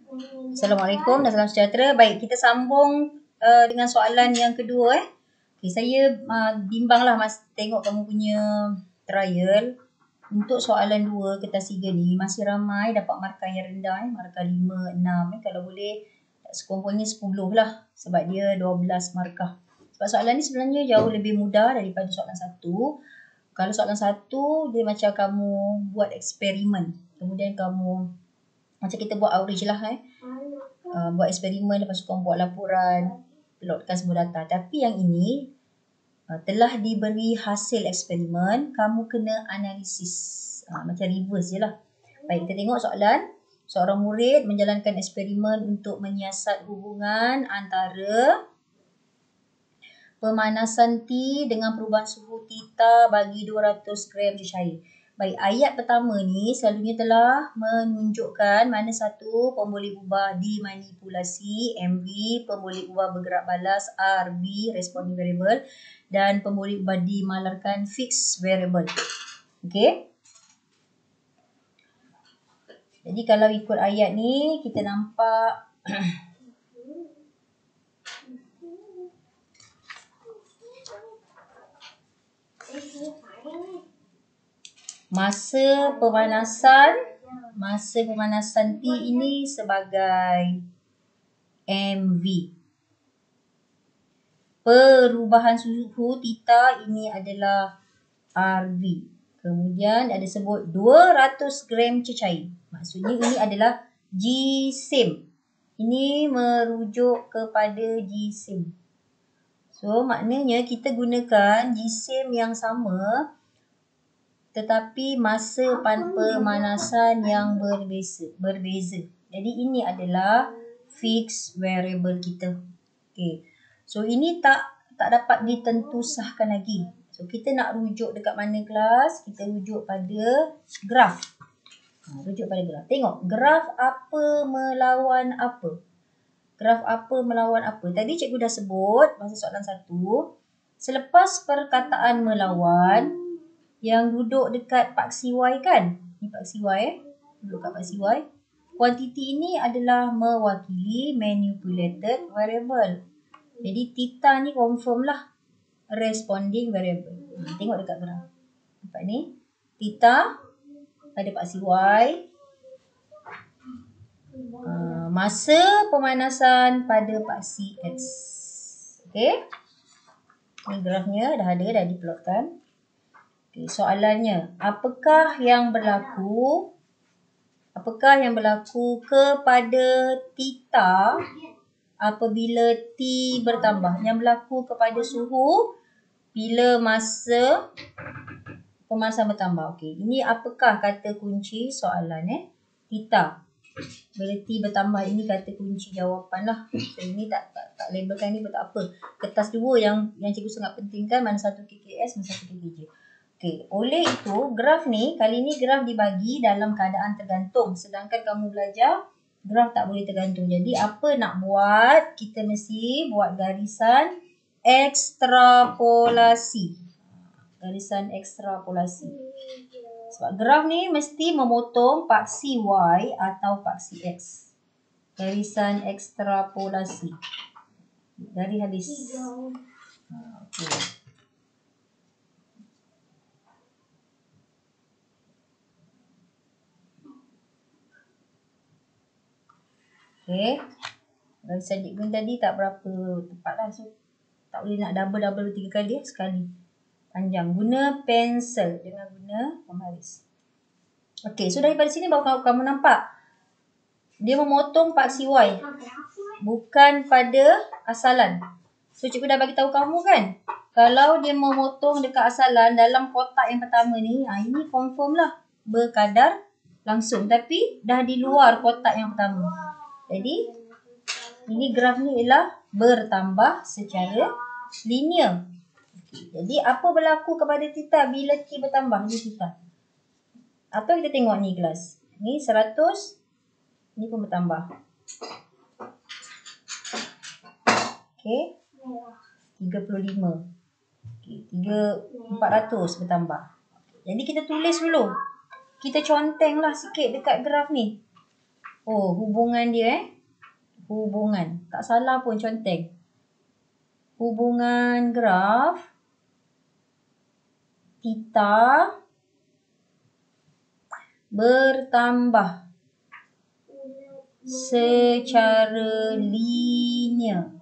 Assalamualaikum dan salam sejahtera. Baik, kita sambung dengan soalan yang kedua. Okay, saya bimbanglah tengok kamu punya trial. Untuk soalan 2 kertas 3 ni masih ramai dapat markah yang rendah, markah 5, 6. Kalau boleh sekurang-kurangnya 10 lah sebab dia 12 markah. Sebab soalan ni sebenarnya jauh lebih mudah daripada soalan 1. Kalau soalan 1 dia macam kamu buat eksperimen. Kemudian kamu macam kita buat outreach lah buat eksperimen, lepas tu kamu buat laporan, uploadkan semua data. Tapi yang ini telah diberi hasil eksperimen, kamu kena analisis. Macam reverse je lah. Baik, kita tengok soalan. Seorang murid menjalankan eksperimen untuk menyiasat hubungan antara pemanasan T dengan perubahan suhu theta bagi 200 gram cecair. Baik, ayat pertama ni selalunya telah menunjukkan mana satu pemboleh ubah dimanipulasi, MV, pemboleh ubah bergerak balas, RB, responding variable, dan pemboleh ubah dimalarkan fixed variable. Okey. Jadi kalau ikut ayat ni kita nampak masa pemanasan T ini sebagai MV. Perubahan suhu theta ini adalah RV. Kemudian ada sebut 200 gram cecair. Maksudnya ini adalah G-sim. Ini merujuk kepada G-sim. So maknanya kita gunakan G-sim yang sama tetapi masa pemanasan yang berbeza. Jadi ini adalah fixed variable kita. Okay. So ini tak dapat ditentusahkan lagi. So kita nak rujuk dekat mana kelas? Kita rujuk pada graf. Rujuk pada graf. Tengok graf apa melawan apa. Graf apa melawan apa. Tadi cikgu dah sebut masa soalan 1. Selepas perkataan melawan yang duduk dekat paksi Y kan? Ni paksi Y duduk kat paksi Y. Kuantiti ini adalah mewakili manipulated variable. Jadi theta ni confirm lah responding variable. Tengok dekat graf. Nampak ni? Theta pada paksi Y. Masa pemanasan pada paksi X. Okey. Ni grafnya dah ada, dah diplotkan. Okay, soalannya, apakah yang berlaku kepada theta apabila T bertambah? Yang berlaku kepada suhu bila masa pemanasan bertambah. Okey, ini apakah kata kunci soalan theta? Bila T bertambah, ini kata kunci jawapan lah. So ini tak labelkan ni pun tak apa. Kertas 2 yang cikgu sangat pentingkan, mana satu KKS, mana satu KKJ. Okey, oleh itu graf ni, kali ni graf dibagi dalam keadaan tergantung. Sedangkan kamu belajar graf tak boleh tergantung. Jadi apa nak buat? Kita mesti buat garisan ekstrapolasi. Garisan ekstrapolasi. Sebab graf ni mesti memotong paksi Y atau paksi X. Garisan ekstrapolasi. Dari habis. Okey. Okay. Garisan cikgu tadi tak berapa tepat lah. So, tak boleh nak double 3 kali sekali. Panjang. Guna pensel. Jangan guna pembaris. Okay. So, daripada sini baru kamu nampak. Dia memotong paksi Y. Bukan pada asalan. So, cikgu dah bagi tahu kamu kan. Kalau dia memotong dekat asalan dalam kotak yang pertama ni. Ini confirm lah. Berkadar langsung. Tapi dah di luar kotak yang pertama. Jadi, ini graf ni ialah bertambah secara linear. Jadi, apa berlaku kepada theta bila T bertambah? Ni theta. Atau kita tengok ni kelas. Ni 100. Ni pun bertambah. Okey. 35. Okey. 400 bertambah. Jadi, kita tulis dulu. Kita conteng lah sikit dekat graf ni. Oh, hubungan dia hubungan. Tak salah pun conteng. Hubungan graf theta bertambah secara linear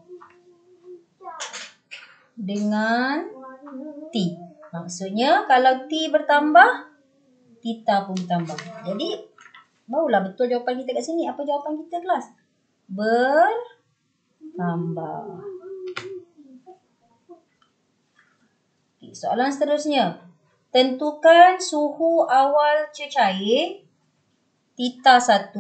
dengan T. Maksudnya kalau T bertambah, theta pun bertambah. Jadi barulah betul jawapan kita kat sini. Apa jawapan kita kelas? Bertambah. Okay, soalan seterusnya. Tentukan suhu awal cecair theta 1.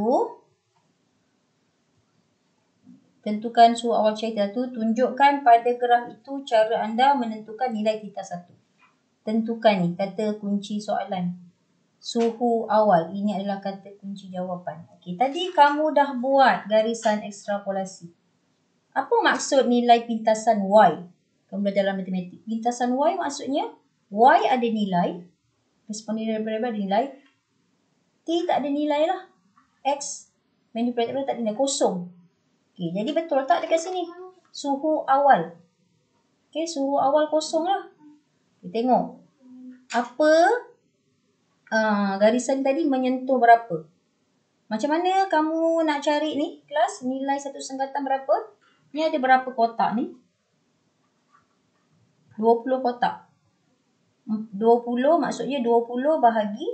Tentukan suhu awal cecair theta 1. Tunjukkan pada graf itu cara anda menentukan nilai theta 1. Tentukan ni kata kunci soalan. Suhu awal. Ini adalah kata kunci jawapan. Okey, tadi kamu dah buat garisan ekstrapolasi. Apa maksud nilai pintasan Y? Kamu belajar dalam matematik. Pintasan Y maksudnya Y ada nilai. Responden variable ada nilai. T tak ada nilai lah. X manipulator tak ada nilai. Kosong. Okey, jadi betul tak dekat sini? Suhu awal. Okey, suhu awal kosong lah. Okay, tengok. Apa garisan tadi menyentuh berapa? Macam mana kamu nak cari ni kelas? Nilai satu sengkatan berapa? Ni ada berapa kotak ni? 20 kotak. 20 maksudnya 20 bahagi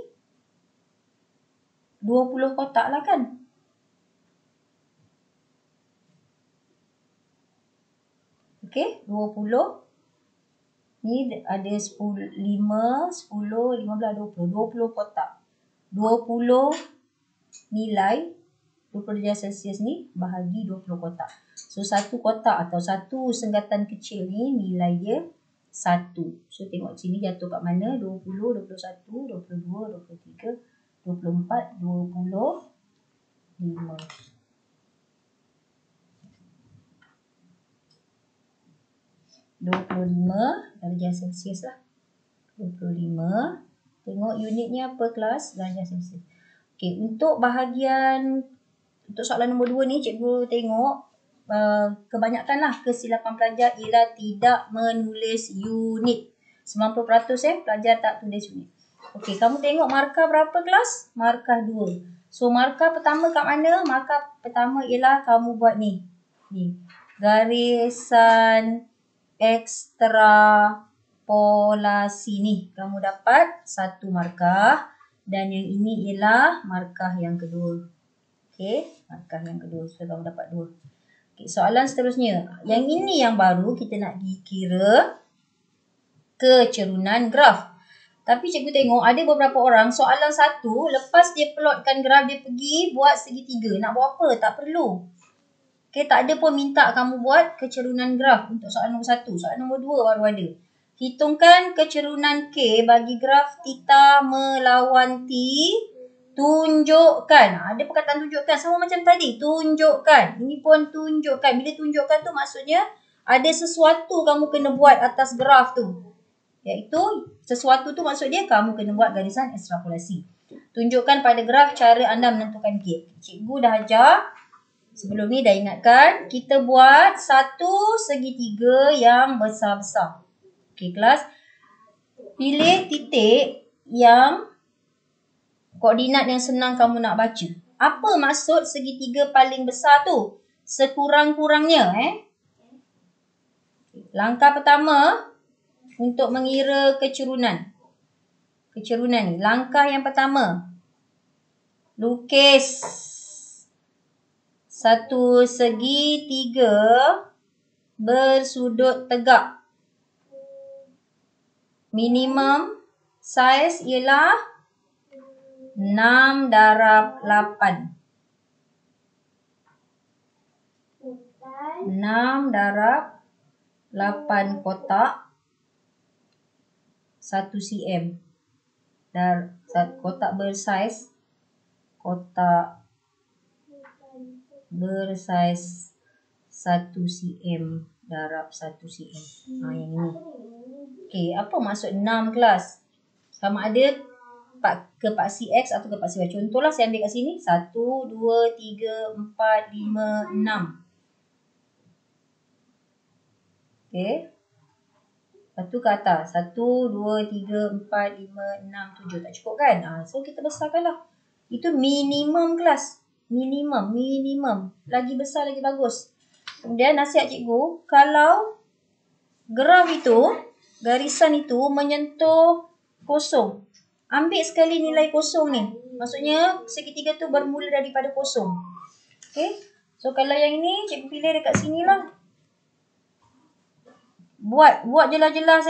20 kotak lah kan? Okey, 20. Ni ada 10, 5, 10, 15, 20. 20 kotak. 20 nilai 20 darjah Celsius ni bahagi 20 kotak. So, satu kotak atau satu senggatan kecil ni nilai dia 1. So, tengok sini jatuh kat mana? 20, 21, 22, 23, 24, 25. 25 darjah Celsius lah. 25. Tengok unitnya apa kelas? Darjah Celsius. Okey, untuk bahagian untuk soalan nombor 2 ni cikgu tengok kebanyakan lah kesilapan pelajar ialah tidak menulis unit. 90% pelajar tak tulis unit. Okey, kamu tengok markah berapa kelas? Markah 2. So markah pertama kat mana? Markah pertama ialah kamu buat ni. Ni. Garisan ekstrapolasi ni. Kamu dapat 1 markah. Dan yang ini ialah markah yang kedua. Okey, markah yang kedua. So, kamu dapat 2. Okey, soalan seterusnya. Yang ini yang baru kita nak kira kecerunan graf. Tapi cikgu tengok ada beberapa orang soalan 1, lepas dia plotkan graf, dia pergi buat segitiga. Nak buat apa? Tak perlu. Okey, tak ada pun minta kamu buat kecerunan graf untuk soalan nombor 1. Soalan nombor 2 baru ada. Hitungkan kecerunan K bagi graf theta melawan T. Tunjukkan. Ada perkataan tunjukkan. Sama macam tadi. Tunjukkan. Ini pun tunjukkan. Bila tunjukkan tu maksudnya ada sesuatu kamu kena buat atas graf tu. Iaitu sesuatu tu maksud dia kamu kena buat garisan ekstrapolasi. Tunjukkan pada graf cara anda menentukan K. Cikgu dah ajar. Sebelum ni dah ingatkan, kita buat satu segitiga yang besar-besar. Okey kelas. Pilih titik yang koordinat yang senang kamu nak baca. Apa maksud segitiga paling besar tu? Sekurang-kurangnya. Langkah pertama untuk mengira kecerunan. Kecerunan ni. Langkah yang pertama. Lukis satu segitiga bersudut tegak. Minimum saiz ialah 6 darab 8. 6 darab 8 kotak 1 cm. Dan kotak bersaiz 1 cm darab 1 cm. Yang ini. Okey, apa maksud 6 kelas? Sama ada ke paksi X atau ke paksi Y. Contohlah saya ambil kat sini. 1, 2, 3, 4, 5, 6. Okay. Lepas tu ke atas. 1, 2, 3, 4, 5, 6, 7. Tak cukup kan? So kita besarkanlah. Itu minimum kelas. Minimum. Lagi besar lagi bagus. Kemudian nasihat cikgu, kalau graf itu, garisan itu menyentuh kosong, ambil sekali nilai kosong ni. Maksudnya segitiga tu bermula daripada kosong. Okay. So kalau yang ini cikgu pilih dekat sini lah. Buat jelas-jelas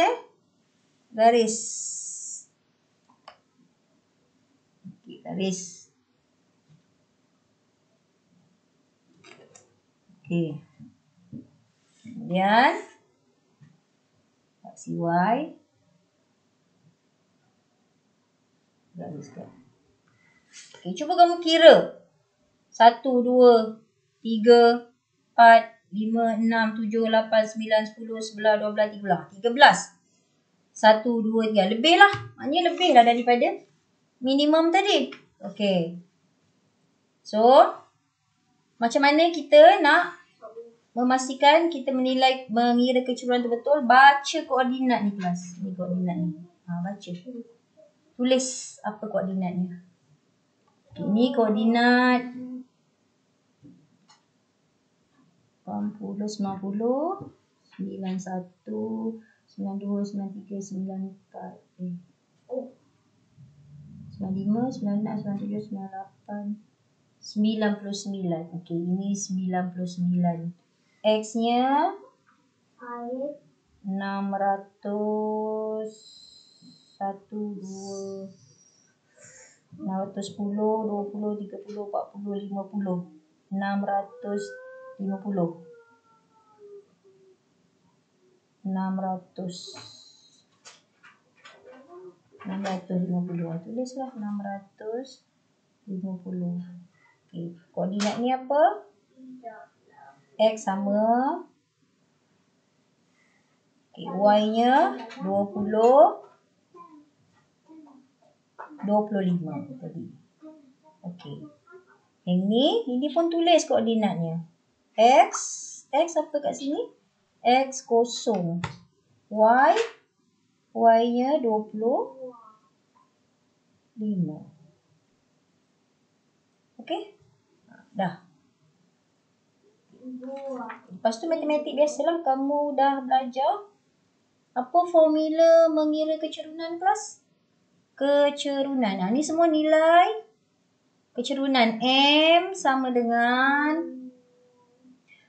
garis. Okay, garis. Okay. Kemudian paksi Y. Gariskan. Okay, cuba kamu kira. 1, 2, 3, 4, 5, 6, 7, 8, 9, 10, 11, 12, 13. 1, 2, 3. Lebih lah. Maknanya lebih lah daripada minimum tadi. Okay. So, macam mana kita nak memastikan kita mengira kecurangan tu betul? Baca koordinat ni kelas. Ni koordinat ni. Baca. Tulis apa koordinatnya. Okay, ni koordinat 80, 90, 91, 92, 93, 94, 95, 96, 97, 98, 99. Okey, ini 99. X-nya 600, 1, 2, 610, 20, 30, 40, 50. 650. 650. Tulislah 650. Okey, koordinat ni apa? X sama. Okey, Y-nya 20, 25 tadi. Okey. Yang ni pun tulis koordinatnya. X apa kat sini? X kosong. Y-nya 25. Okey? Dah. Lepas tu matematik biasalah, kamu dah belajar apa formula mengira kecerunan kelas? Kecerunan. Ni semua nilai kecerunan. M sama dengan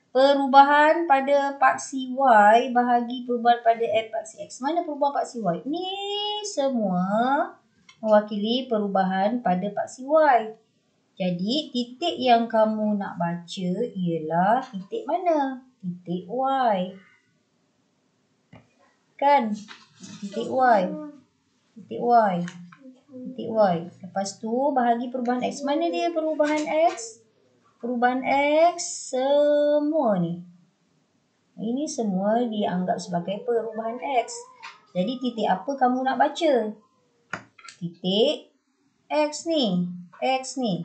perubahan pada paksi Y bahagi perubahan pada F paksi X. Mana perubahan paksi Y? Ni semua mewakili perubahan pada paksi Y. Jadi titik yang kamu nak baca ialah titik mana? Titik Y. Kan? Titik Y. Titik Y. Titik Y. Lepas tu bahagi perubahan X. Mana dia perubahan X? Perubahan X semua ni. Ini semua dianggap sebagai perubahan X. Jadi titik apa kamu nak baca? Titik X ni. X ni.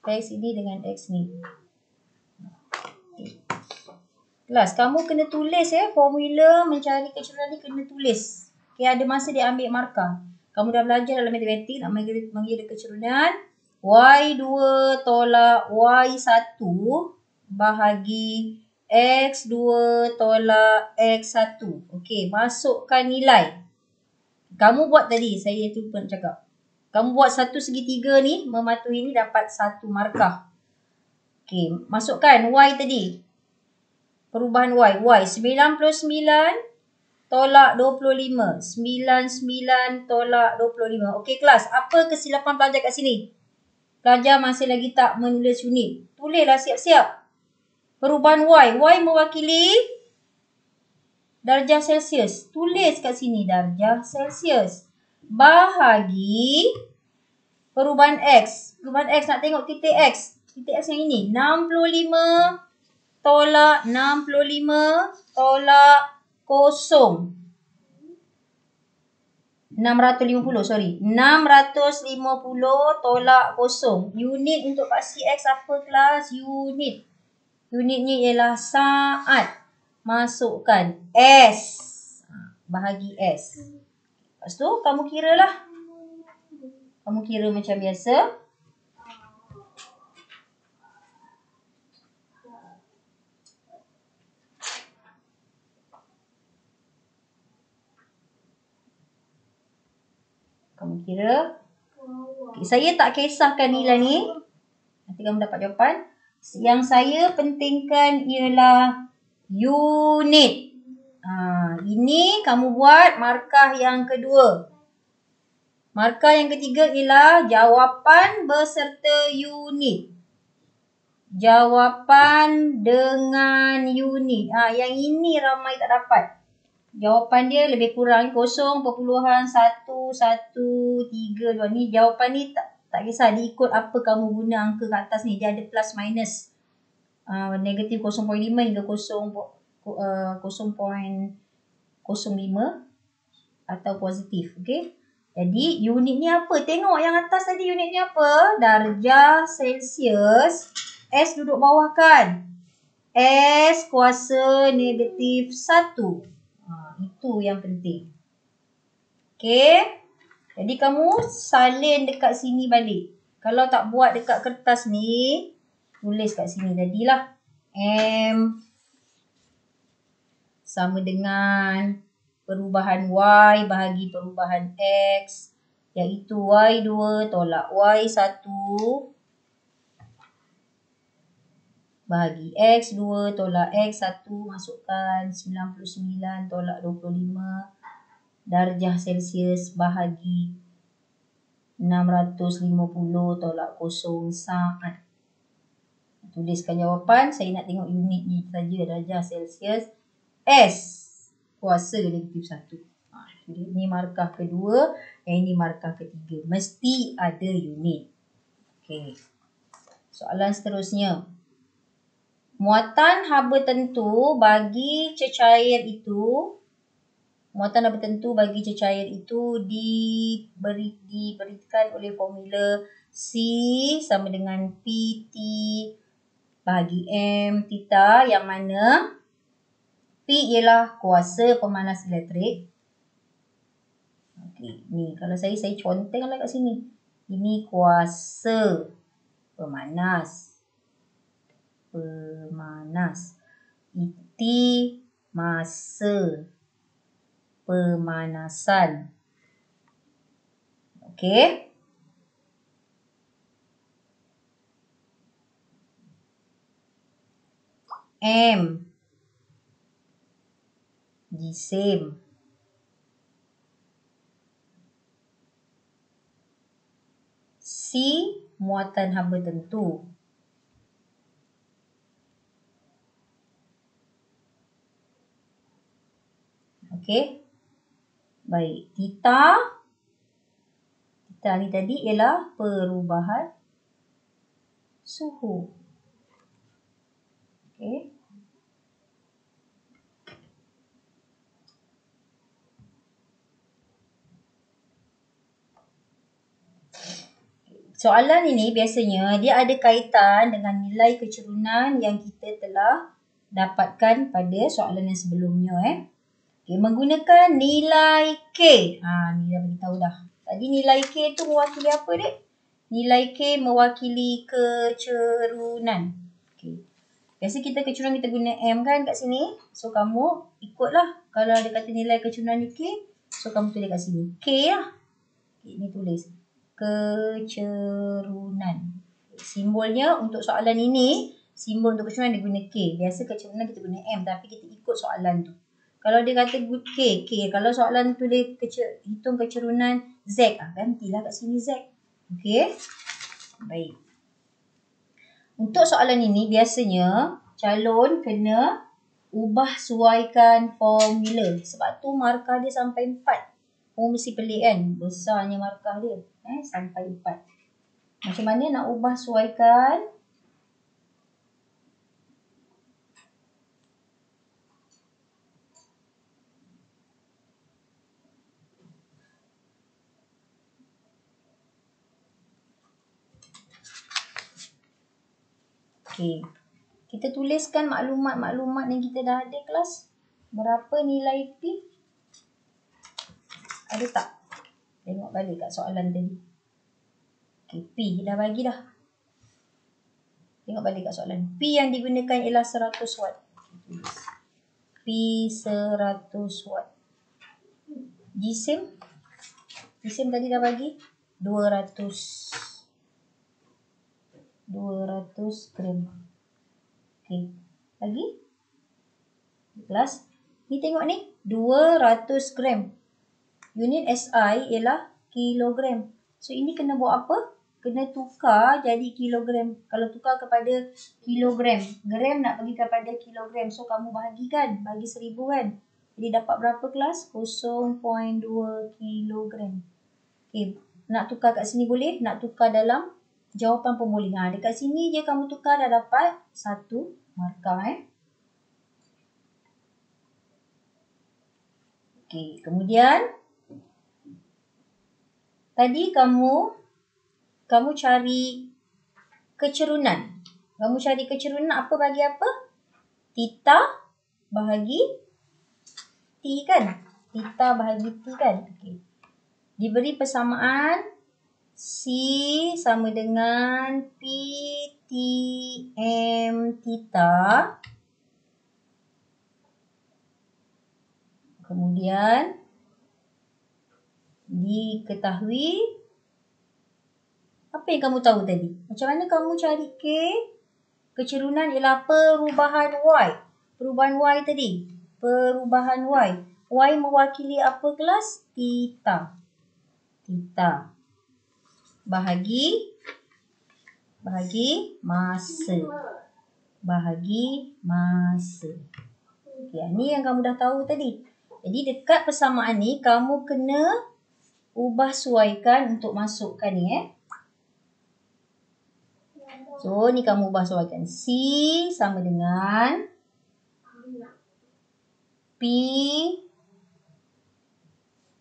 X ini dengan X ni. Kelas, kamu kena tulis formula mencari kecerunan ni kena tulis. Okay, ada masa dia ambil markah. Kamu dah belajar dalam matematik nak mengira kecerunan. Y2 tolak Y1 bahagi X2 tolak X1. Okey, masukkan nilai. Kamu buat tadi, saya lupa nak cakap. Kamu buat satu segitiga ni, mematuhi ni dapat satu markah. Okey, masukkan Y tadi. Perubahan Y. 99 tolak 25. 99 tolak 25. Okey kelas, apa kesilapan pelajar kat sini? Pelajar masih lagi tak menulis unit. Tulislah siap-siap. Perubahan Y. Y mewakili darjah Celsius. Tulis kat sini darjah Celsius. Bahagi perubahan X. Perubahan X, nak tengok titik X. Titik X yang ini. 65 tolak 65 tolak 0. 65 650, sorry. 650 tolak kosong. Unit untuk paksi X apa kelas? Unit. Unitnya ialah saat. Masukkan S. Bahagi S. Lepas tu, kamu kira lah. Kamu kira macam biasa. Kamu kira. Okay, saya tak kisahkan nilai ni. Nanti kamu dapat jawapan. Yang saya pentingkan ialah unit. Ini kamu buat markah yang kedua. Markah yang ketiga ialah jawapan beserta unit. Jawapan dengan unit. Yang ini ramai tak dapat. Jawapan dia lebih kurang 0.1132. Ni jawapan ni tak kisah. Dia ikut apa kamu guna angka kat atas ni. Dia ada plus minus. Negatif 0.5 hingga 0.05 atau positif. Okay. Jadi unit ni apa? Tengok yang atas tadi unit ni apa? Darjah Celsius. S duduk bawah kan? S kuasa negatif 1. Itu yang penting. Okay. Jadi kamu salin dekat sini balik. Kalau tak buat dekat kertas ni, tulis kat sini. Jadilah M sama dengan perubahan Y bahagi perubahan X. Iaitu Y2 tolak Y1 bahagi X2 tolak X1. Masukkan 99 tolak 25 darjah Celsius bahagi 650 tolak 0 saat. Tuliskan jawapan. Saya nak tengok unit ni saja. Darjah Celsius. S kuasa negatif 1. Ini markah kedua. Yang ini markah ketiga. Mesti ada unit. Okey. Soalan seterusnya. Muatan haba tentu bagi cecair itu. Muatan haba tentu bagi cecair itu diberikan oleh formula C sama dengan PT bagi M theta, yang mana P ialah kuasa pemanas elektrik. Okey, ni kalau saya contenglah kat sini. Ini kuasa pemanas. Iti masa pemanasan. Okey. M jisim. C muatan haba tentu. Okey. Baik. Theta ni tadi ialah perubahan suhu. Okey. Soalan ini biasanya dia ada kaitan dengan nilai kecerunan yang kita telah dapatkan pada soalan yang sebelumnya. Okay, menggunakan nilai K. Ni dah beritahu dah. Tadi nilai K tu mewakili apa, dek? Nilai K mewakili kecerunan. Okay. Biasa kita kecerunan kita guna M kan kat sini. So kamu ikutlah. Kalau ada kata nilai kecerunan ni K, so kamu tulis kat sini. K lah. Okay, ni tulis. Kecerunan. Simbolnya untuk soalan ini, simbol untuk kecerunan dia guna K. Biasa kecerunan kita guna M, tapi kita ikut soalan tu. Kalau dia kata K. Kalau soalan tu dia hitung kecerunan Z, gantilah kat sini Z. Okey. Baik. Untuk soalan ini biasanya calon kena ubah suaikan formula. Sebab tu markah dia sampai 4. Mesti pelik kan? Besarnya markah dia. Sampai 4. Macam mana nak ubah suaikan? Okey. Kita tuliskan maklumat-maklumat yang kita dah ada kelas. Berapa nilai P? Ada tak? Tengok balik kat soalan tadi. Okey, P dah bagi dah. Tengok balik kat soalan. P yang digunakan ialah 100 watt. P 100 watt. Jisim tadi dah bagi 200 gram. Okey. Lagi? Kelas. Ni tengok ni. 200 gram. Unit SI ialah kilogram. So ini kena buat apa? Kena tukar jadi kilogram. Kalau tukar kepada kilogram. Gram nak pergi kepada kilogram. So kamu bahagikan. Bagi 1000 kan. Jadi dapat berapa kelas? 0.2 kilogram. Okay. Nak tukar kat sini boleh? Nak tukar dalam jawapan pun boleh. Dekat sini je kamu tukar dah dapat 1 markah. Okay. Kemudian tadi kamu cari kecerunan. Kamu cari kecerunan apa bagi apa? Theta bahagi T kan? Theta bahagi T kan? Okay. Diberi persamaan C sama dengan P T M theta. Kemudian diketahui apa yang kamu tahu tadi? Macam mana kamu cari K? Kecerunan ialah perubahan Y. Perubahan Y tadi. Perubahan Y. Y mewakili apa kelas? Theta. Theta. Bahagi masa. Bahagi masa. Okay, ni yang kamu dah tahu tadi. Jadi dekat persamaan ni, kamu kena ubah suaikan untuk masukkan ni. So, ni kamu ubah suaikan. C sama dengan P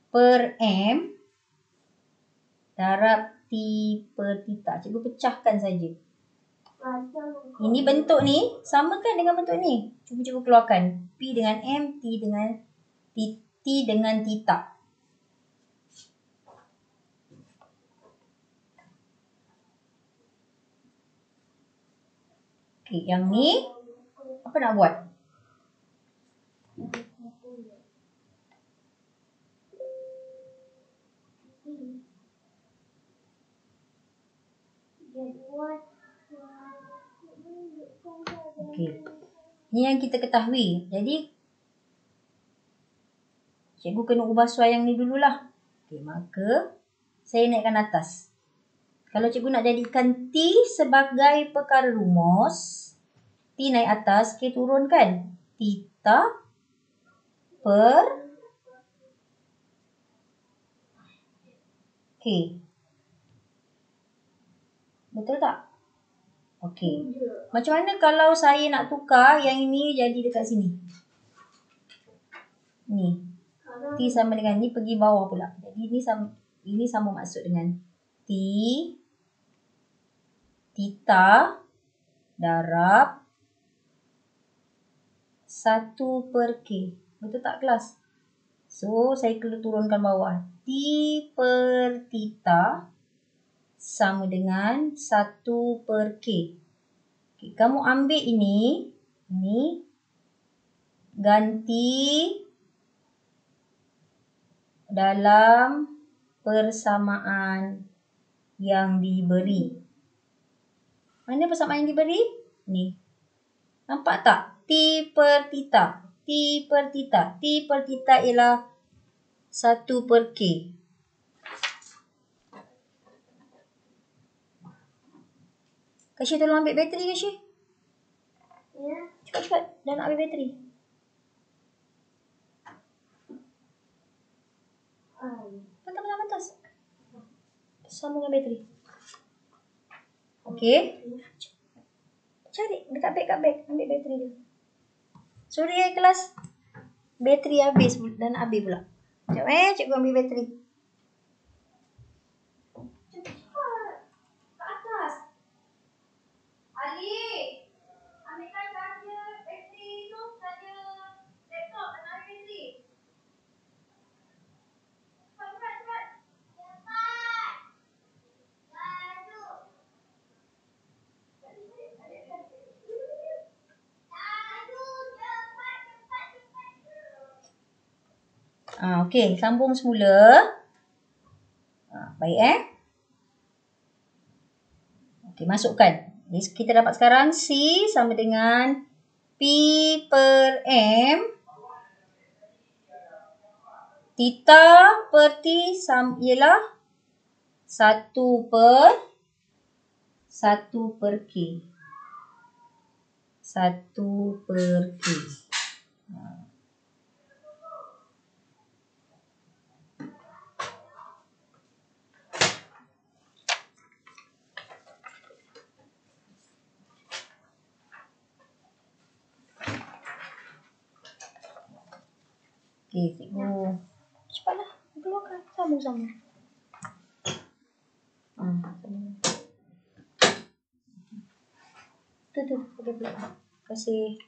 per M darab T per theta. Cikgu pecahkan saja. Ini bentuk ni sama kan dengan bentuk ni? Cuba cikgu keluarkan. P dengan M, T dengan theta. Okay, yang ni apa nak buat? Okey. Ni yang kita ketahui. Jadi cikgu kena ubah suai yang ni dululah. Okey, maka saya naikkan atas. Kalau cikgu nak jadikan T sebagai perkara rumus, T naik atas, K turunkan. Theta per K. Betul tak? Okey. Macam mana kalau saya nak tukar yang ini jadi dekat sini? Ni. T sama dengan ni pergi bawah pula. Jadi ini sama maksud dengan T theta darab 1 per K. Betul tak kelas? So, saya kena turunkan bawah. T per theta sama dengan 1 per K. Okay, kamu ambil ini ganti dalam persamaan yang diberi. Mana persamaan yang diberi? Ni. Nampak tak? T per theta. T per theta. T per theta ialah 1 per K. Kashi tolong ambil bateri Kashi. Ya. Cepat-cepat. Dah nak ambil bateri. Pantas. Sambungkan bateri. Okey. Cari dekat beg. Ambil bateri dia. Sorry kelas. Bateri habis. Dah nak habis pula. Sekejap cikgu ambil bateri. Cepat. Ke atas. Ali. Okey, sambung semula. Baik Okey, masukkan. Jadi kita dapat sekarang C sama dengan P per M. Theta per T ialah 1 per K. 1 per K. Okey, cikgu. Cepatlah. Keluarkan. Sama-sama. Tu. Terima kasih.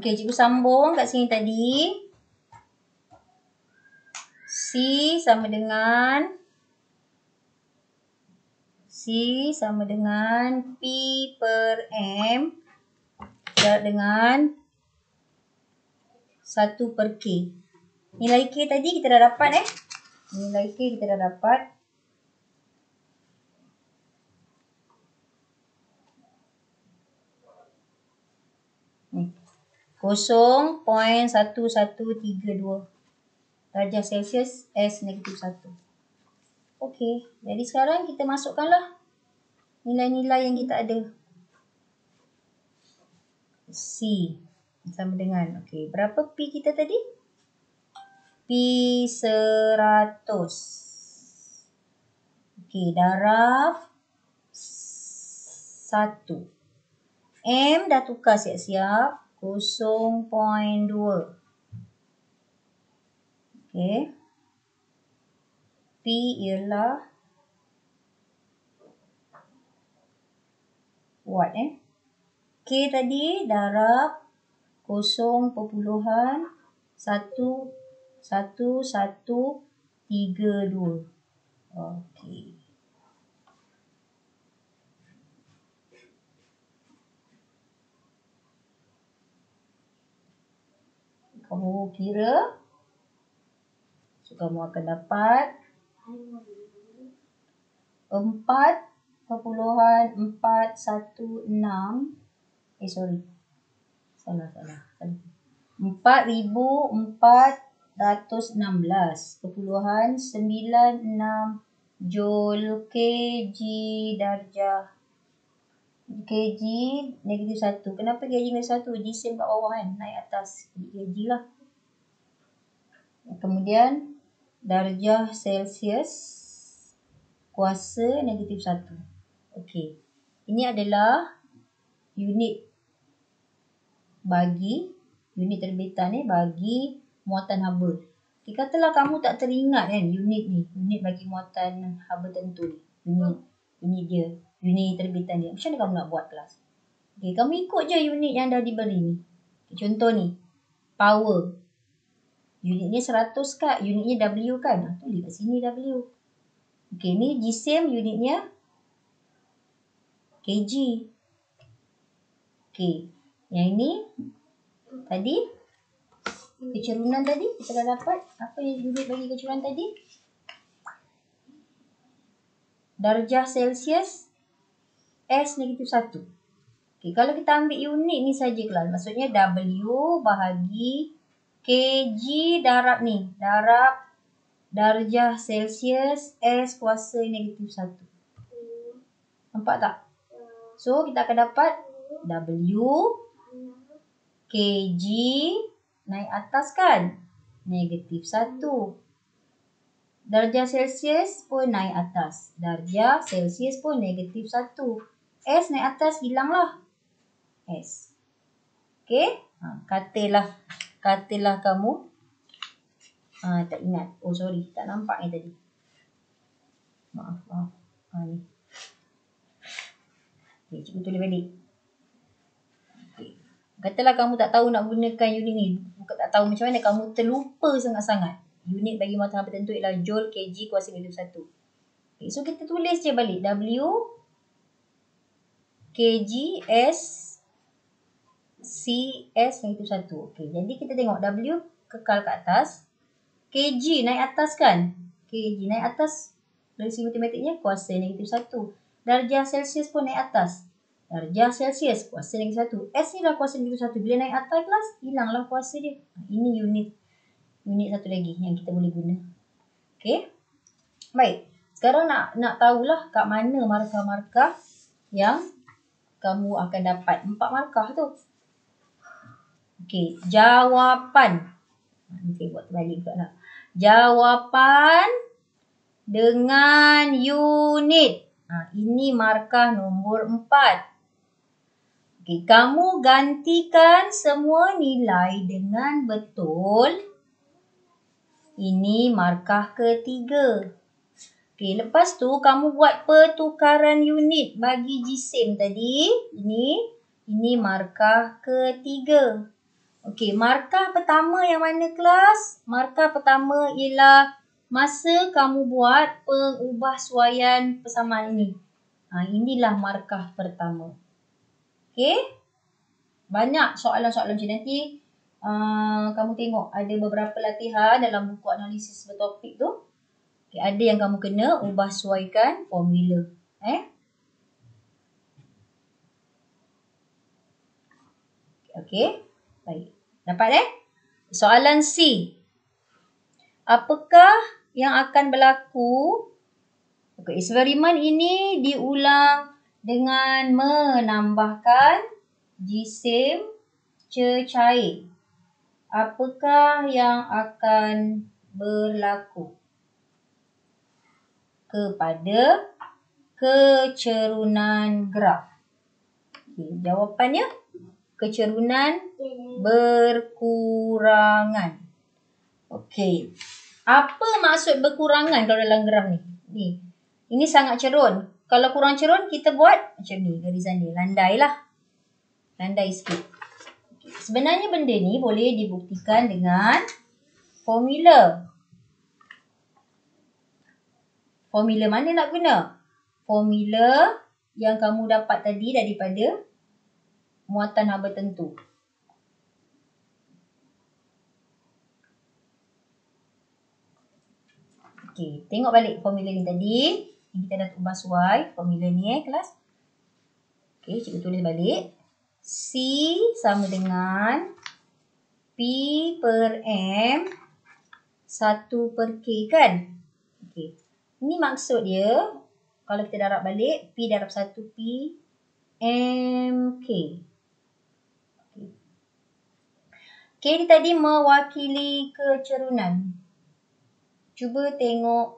Okey, cikgu sambung kat sini tadi. C sama dengan P per M dengan 1 per K. Nilai K tadi kita dah dapat Nilai K kita dah dapat. Ni. 0.1132 darjah Celsius S -1. Okey, jadi sekarang kita masukkanlah nilai-nilai yang kita ada. C sama dengan, okey, berapa P kita tadi? P 100. Okey, darab 1. M dah tukar siap-siap, 0.2. Okey. P ialah watt K tadi darab 0.1132. Okey. Kamu kira. So, kamu akan dapat 4.416. Salah. 4,416.96 Joule kg darjah kg -1. Kenapa kg -1? Jisim kat bawah naik atas kg lah. Kemudian darjah Celsius kuasa -1. Okey. Ini adalah unit terbitan bagi muatan haba. Okay, katalah kamu tak teringat unit bagi muatan haba tentu ni. Unit terbitan dia. Macam mana kamu nak buat kelas? Okay, kamu ikut je unit yang dah diberi ni. Okay, contoh ni, power. Unitnya 100 kat, unitnya W kan? Tulis kat sini W. Okay, ni jisim unitnya kg. Okay, yang ini tadi kecerunan tadi kita dah dapat. Apa yang unit bagi kecerunan tadi? Darjah Celsius S -1. Okay, kalau kita ambil unit ni saja kelas, maksudnya W bahagi kg darab darjah Celsius S kuasa -1. Nampak tak? So, kita akan dapat W kg naik atas kan? -1. Darjah Celsius pun naik atas. Darjah Celsius pun -1. S naik atas, hilanglah S. Okey? Katalah kamu tak ingat. Oh, sorry. Tak nampak yang tadi. Maaf. Ni. Okay, cikgu tulis balik. Okay. Katalah kamu tak tahu nak gunakan unit ni. Bukan tak tahu macam mana. Kamu terlupa sangat-sangat. Unit bagi muatan haba tentu ialah Joule kg kuasa -1. Okay, so kita tulis je balik. W kg S CS negatif 1. Okey, jadi kita tengok W kekal kat atas. KG naik atas kan? KG naik atas. Dari segi matematiknya kuasa negatif 1. Darjah Celsius pun naik atas. Darjah Celsius kuasa negatif 1. S ni lah kuasa negatif 1. Bila naik atas kelas, hilanglah kuasa dia. Ini unit satu lagi yang kita boleh guna. Okey. Baik. Sekarang nak tahulah kat mana markah-markah yang kamu akan dapat. 4 markah tu. Okey, jawapan. Nanti buat terbalik pula lah. Jawapan dengan unit. Ini markah nombor 4. Okey, kamu gantikan semua nilai dengan betul. Ini markah ketiga. Okey, lepas tu kamu buat pertukaran unit bagi jisim tadi. Ini markah ketiga. Okey, markah pertama yang mana kelas? Markah pertama ialah masa kamu buat pengubahsuaian persamaan ini. Inilah markah pertama. Okey. Banyak soalan-soalan macam nanti. Kamu tengok ada beberapa latihan dalam buku analisis bertopik tu. Okay, ada yang kamu kena ubah suaikan formula. Okey. Baik. Dapat Soalan C. Apakah yang akan berlaku? Okay, eksperimen ini diulang dengan menambahkan jisim cecair. Apakah yang akan berlaku kepada kecerunan graf? Okay, jawapannya kecerunan berkurangan. Okey. Apa maksud berkurangan kalau dalam graf ni? Ini sangat cerun. Kalau kurang cerun, kita buat macam ni garisan dia. Landai lah. Landai sikit. Okay. Sebenarnya benda ni boleh dibuktikan dengan formula. Formula mana nak guna? Formula yang kamu dapat tadi daripada muatan haba tentu. Okey, tengok balik formula ni tadi. Kita dah ubah suai formula ni kelas. Okey, cikgu tulis balik. C sama dengan P per M 1 per K kan? Okey. Ini maksud dia, kalau kita darab balik, P darab 1 P M K. K ni tadi mewakili kecerunan. Cuba tengok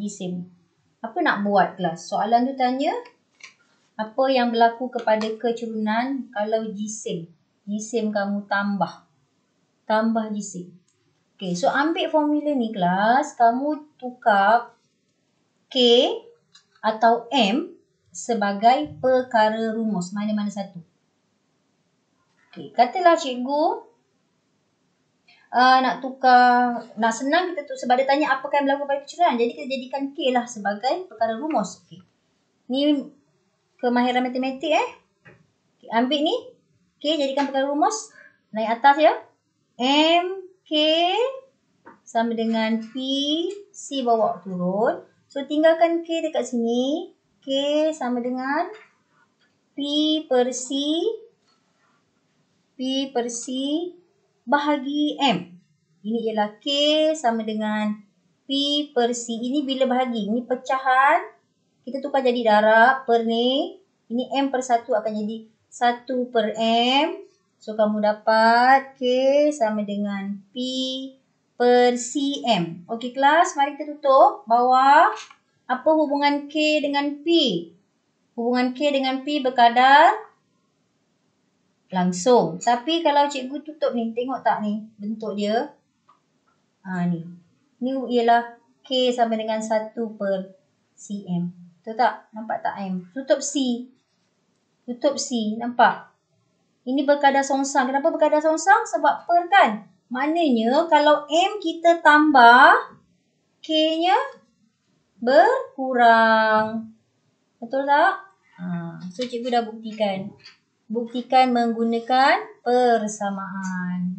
jisim. Apa nak buat kelas? Soalan tu tanya, apa yang berlaku kepada kecerunan kalau jisim kamu tambah jisim. Okay, so ambil formula ni kelas, kamu tukar K atau M sebagai perkara rumus. Mana-mana satu. Okay, katalah cikgu nak senang kita tu sebab dia tanya apakah yang berlaku pada kecerunan. Jadi kita jadikan K lah sebagai perkara rumus. Okay. Ni kemahiran matematik Okay, ambil ni K jadikan perkara rumus. Naik atas ya. M K sama dengan P C bawa turun. So tinggalkan K dekat sini. K sama dengan P per C bahagi M. Ini ialah K sama dengan P per C. Ini bila bahagi. Ini pecahan. Kita tukar jadi darab per ni. Ini M per 1 akan jadi 1 per M. So kamu dapat K sama dengan P per CM. Okey kelas, mari kita tutup. Bawah. Apa hubungan K dengan P? Hubungan K dengan P berkadar langsung. Tapi kalau cikgu tutup ni, tengok tak ni bentuk dia? Ni. Ni ialah K sama dengan 1 per cm. Betul tak? Nampak tak M? Tutup C. Nampak? Ini berkadar songsang. Kenapa berkadar songsang? Sebab per kan? Maknanya kalau M kita tambah, K-nya berkurang. Betul tak? So cikgu dah buktikan. Buktikan menggunakan persamaan.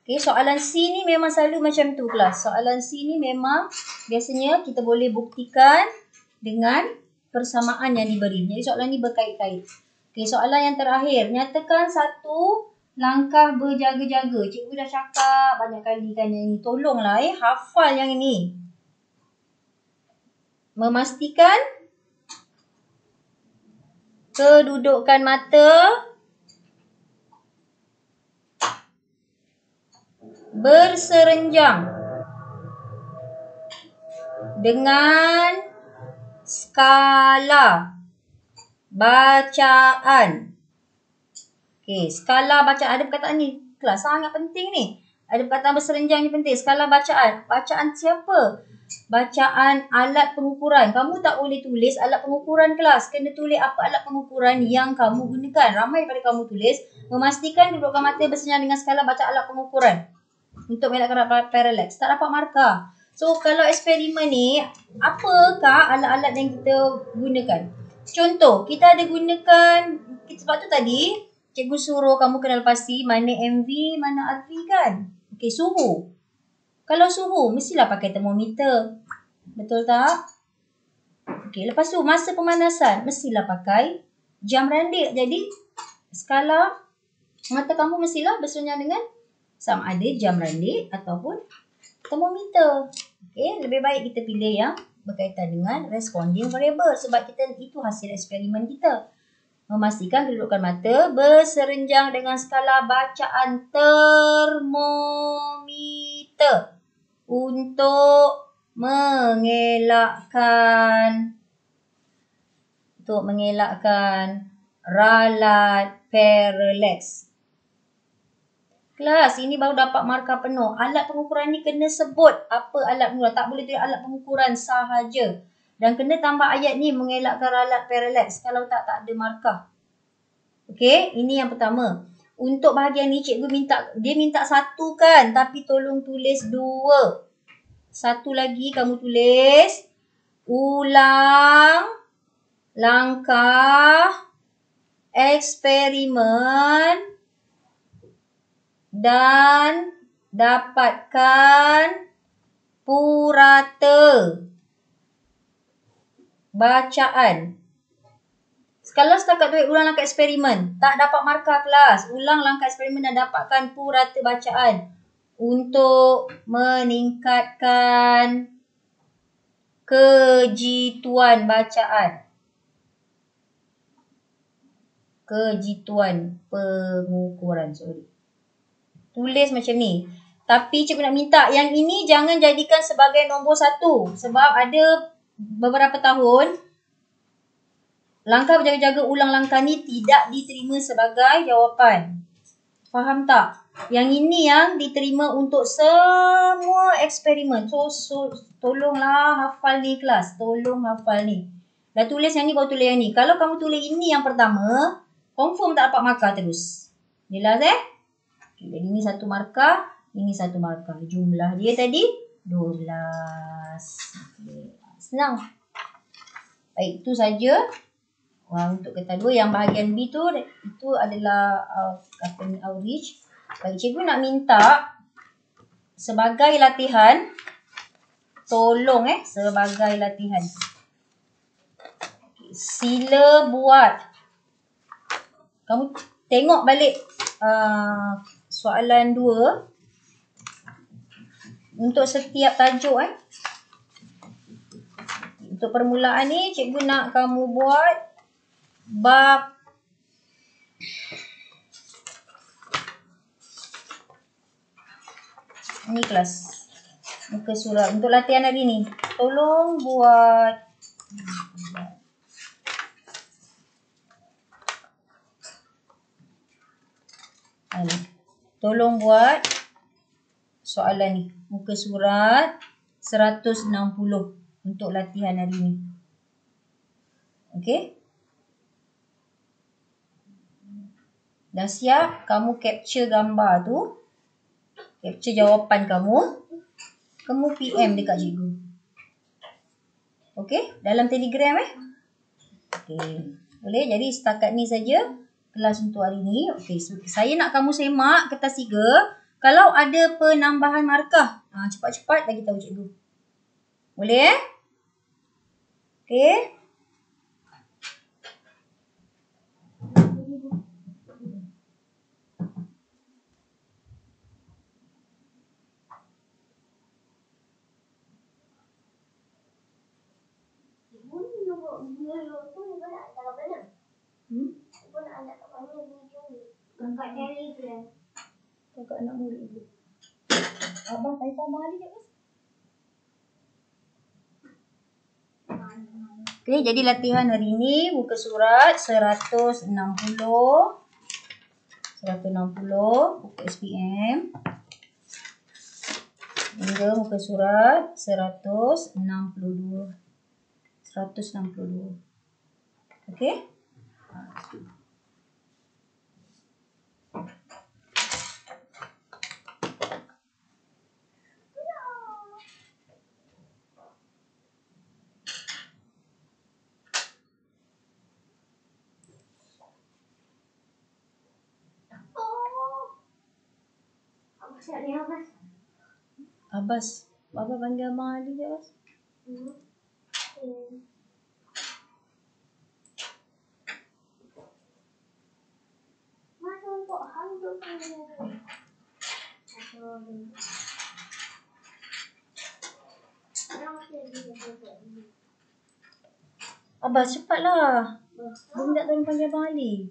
Okay, soalan C ni memang selalu macam tu kelas. Soalan C ni memang biasanya kita boleh buktikan dengan persamaan yang diberi. Jadi soalan ni berkait-kait. Okay, soalan yang terakhir. Nyatakan satu langkah berjaga-jaga. Cikgu dah cakap banyak kali kan yang ini. Tolonglah hafal yang ini. Memastikan kedudukan mata berserenjang dengan skala bacaan. Okey, skala bacaan. Ada perkataan ni kelas sangat penting ni. Ada perkataan berserenjang ni penting. Skala bacaan. Bacaan siapa? Bacaan alat pengukuran. Kamu tak boleh tulis alat pengukuran kelas. Kena tulis apa alat pengukuran yang kamu gunakan. Ramai daripada kamu tulis. Memastikan kedudukan mata berserenjang dengan skala bacaan alat pengukuran. Untuk mengelakkan parallax. Tak dapat markah. So, kalau eksperimen ni, apakah alat-alat yang kita gunakan? Contoh, kita ada gunakan, sebab tu tadi, cikgu suruh kamu kenal pasti mana MV, mana RV kan? Okey, suhu. Kalau suhu, mestilah pakai termometer. Betul tak? Okey, lepas tu, masa pemanasan, mestilah pakai jam randik. Jadi, skala mata kamu mestilah berserenjang dengan sama ada jam randik ataupun termometer. Okey, lebih baik kita pilih yang berkaitan dengan responding variable sebab kita itu hasil eksperimen kita. Memastikan kedudukan mata berserenjang dengan skala bacaan termometer untuk mengelakkan ralat parallax. Kelas, ini baru dapat markah penuh. Alat pengukuran ni kena sebut apa alat pengukuran. Tak boleh tulis alat pengukuran sahaja. Dan kena tambah ayat ni mengelakkan ralat parallax. Kalau tak ada markah. Okey, ini yang pertama. Untuk bahagian ni cikgu minta satu kan. Tapi tolong tulis 2. Satu lagi kamu tulis. Ulang langkah eksperimen dan dapatkan purata bacaan. Kalau setakat tulis ulang langkah eksperimen, tak dapat markah kelas. Ulang langkah eksperimen dan dapatkan purata bacaan untuk meningkatkan kejituan bacaan. Kejituan pengukuran, Tulis macam ni. Tapi cikgu nak minta yang ini jangan jadikan sebagai nombor 1. Sebab ada beberapa tahun langkah berjaga-jaga ulang langkah ni tidak diterima sebagai jawapan. Faham tak? Yang ini yang diterima untuk semua eksperimen. So tolonglah hafal ni kelas. Tolong hafal ni. Dah tulis yang ni, baru tulis yang ni. Kalau kamu tulis ini yang pertama, confirm tak dapat markah terus. Jelas Okay, jadi ini 1 markah, ini 1 markah. Jumlah dia tadi 12. Okay. Senang. Baik, itu saja. Untuk kata 2, yang bahagian B tu, itu adalah outreach. Baik, cikgu nak minta sebagai latihan, tolong sebagai latihan. Okay, sila buat. Kamu tengok balik soalan 2 untuk setiap tajuk Untuk permulaan ni cikgu nak kamu buat bab ni kelas. Muka surat untuk latihan hari ni. Tolong buat Tolong buat soalan ni. Muka surat 160 untuk latihan hari ni. Okey? Dah siap? Kamu capture gambar tu. Capture jawapan kamu. Kamu PM dekat cikgu. Okey? Dalam Telegram Okey. Boleh? Jadi setakat ni saja kelas untuk hari ni. Okey, saya nak kamu semak kertas 3. Kalau ada penambahan markah, cepat-cepat bagi tahu cikgu. Boleh? Okey. Kakak anak murid ibu. Abang saya tambah lagi tak, Mas? Okey, jadi latihan hari ini muka surat 160 buku SPM hingga muka surat 162. Okey? Abbas. Baba panggil Abang Ali je, Abbas. Abbas, cepatlah. Dia minta tolong panggil Abang Ali.